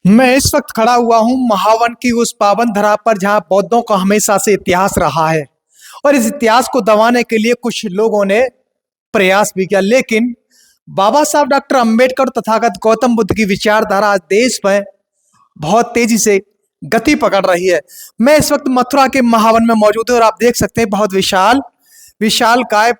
मैं इस वक्त खड़ा हुआ हूँ महावन की उस पावन धरा पर जहाँ बौद्धों का हमेशा से इतिहास रहा है और इस इतिहास को दबाने के लिए कुछ लोगों ने प्रयास भी किया, लेकिन बाबा साहब डॉक्टर अंबेडकर तथागत गौतम बुद्ध की विचारधारा आज देश में बहुत तेजी से गति पकड़ रही है। मैं इस वक्त मथुरा के महावन में मौजूद हूँ और आप देख सकते हैं बहुत विशाल विशाल काय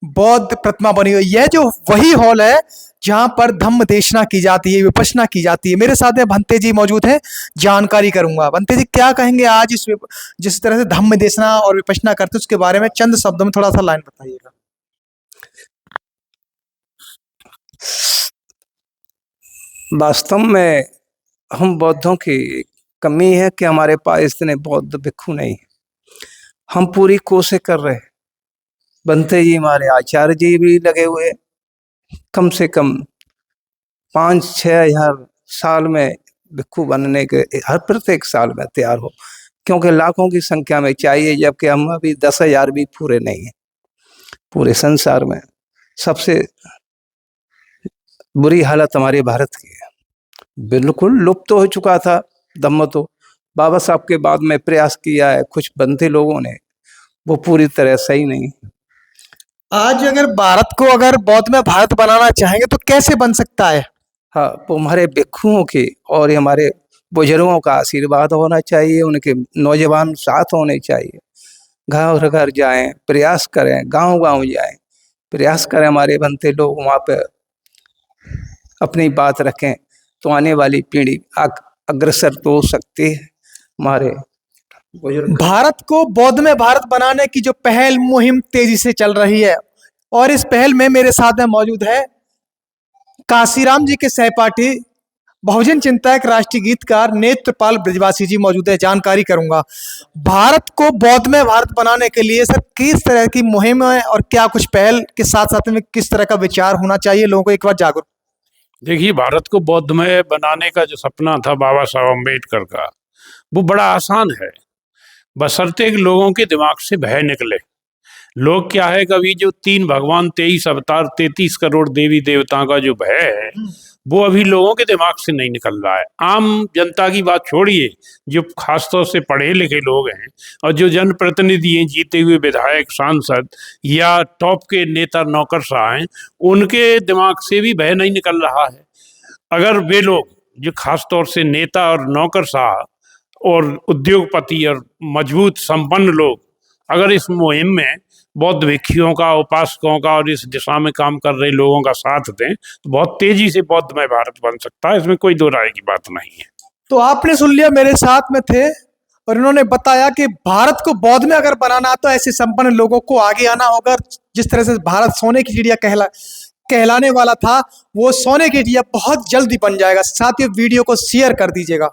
बौद्ध प्रतिमा बनी हुई है। जो वही हॉल है जहां पर धम्म देशना की जाती है, विपश्यना की जाती है। मेरे साथ में भंते जी मौजूद हैं, जानकारी करूंगा। भंते जी क्या कहेंगे आज जिस तरह से धम्म देशना और विपश्यना करते हैं उसके बारे में चंद शब्दों में थोड़ा सा लाइन बताइएगा। वास्तव में हम बौद्धों की कमी है कि हमारे पास इतने बौद्ध भिक्षु नहीं है। हम पूरी कोशिश कर रहे हैं। बनते जी हमारे आचार्य जी भी लगे हुए, कम से कम 5-6 हजार साल में भिक्षु बनने के हर प्रत्येक साल में तैयार हो, क्योंकि लाखों की संख्या में चाहिए, जबकि हम अभी 10,000 भी पूरे नहीं है। पूरे संसार में सबसे बुरी हालत हमारे भारत की है। बिल्कुल लुप्त हो चुका था धम्म। तो बाबा साहब के बाद में प्रयास किया है कुछ बनते लोगों ने, वो पूरी तरह सही नहीं। आज अगर भारत को अगर बौद्ध में भारत बनाना चाहेंगे तो कैसे बन सकता है? हाँ, वो हमारे भिक्षुओं के और हमारे बुजुर्गों का आशीर्वाद होना चाहिए, उनके नौजवान साथ होने चाहिए। घर घर जाएं, प्रयास करें, गांव गांव जाएं, प्रयास करें, हमारे बनते लोग वहाँ पे अपनी बात रखें, तो आने वाली पीढ़ी अग्रसर तो हो सकती है। हमारे भारत को बौद्ध में भारत बनाने की जो पहल मुहिम तेजी से चल रही है, और इस पहल में मेरे साथ में मौजूद है काशीराम जी के सहपाठी बहुजन चिंतक राष्ट्रीय गीतकार नेत्रपाल ब्रजवासी जी मौजूद है। जानकारी करूंगा भारत को बौद्ध में भारत बनाने के लिए सर किस तरह की मुहिम है और क्या कुछ पहल के साथ साथ में किस तरह का विचार होना चाहिए, लोगों को एक बार जागरूक। देखिए, भारत को बौद्ध में बनाने का जो सपना था बाबा साहब अम्बेडकर का, वो बड़ा आसान है, बशर्ते कि लोगों के दिमाग से भय निकले। लोग क्या है, कभी जो 3 भगवान 23 अवतार 33 करोड़ देवी देवताओं का जो भय है वो अभी लोगों के दिमाग से नहीं निकल रहा है। आम जनता की बात छोड़िए, जो खासतौर से पढ़े लिखे लोग हैं और जो जनप्रतिनिधि हैं, जीते हुए विधायक, सांसद या टॉप के नेता नौकरशाह हैं, उनके दिमाग से भी भय नहीं निकल रहा है। अगर वे लोग जो खासतौर से नेता और नौकरशाह और उद्योगपति और मजबूत संपन्न लोग अगर इस मुहिम में बौद्ध भिक्षुओं का, उपासकों का और इस दिशा में काम कर रहे लोगों का साथ दें, तो बहुत तेजी से बौद्ध में भारत बन सकता है। इसमें कोई दो राय की बात नहीं है। तो आपने सुन लिया, मेरे साथ में थे और इन्होंने बताया कि भारत को बौद्ध में अगर बनाना तो ऐसे संपन्न लोगों को आगे आना होगा। जिस तरह से भारत सोने की चिड़िया कहलाने वाला था, वो सोने की चिड़िया बहुत जल्दी बन जाएगा। साथ ही वीडियो को शेयर कर दीजिएगा।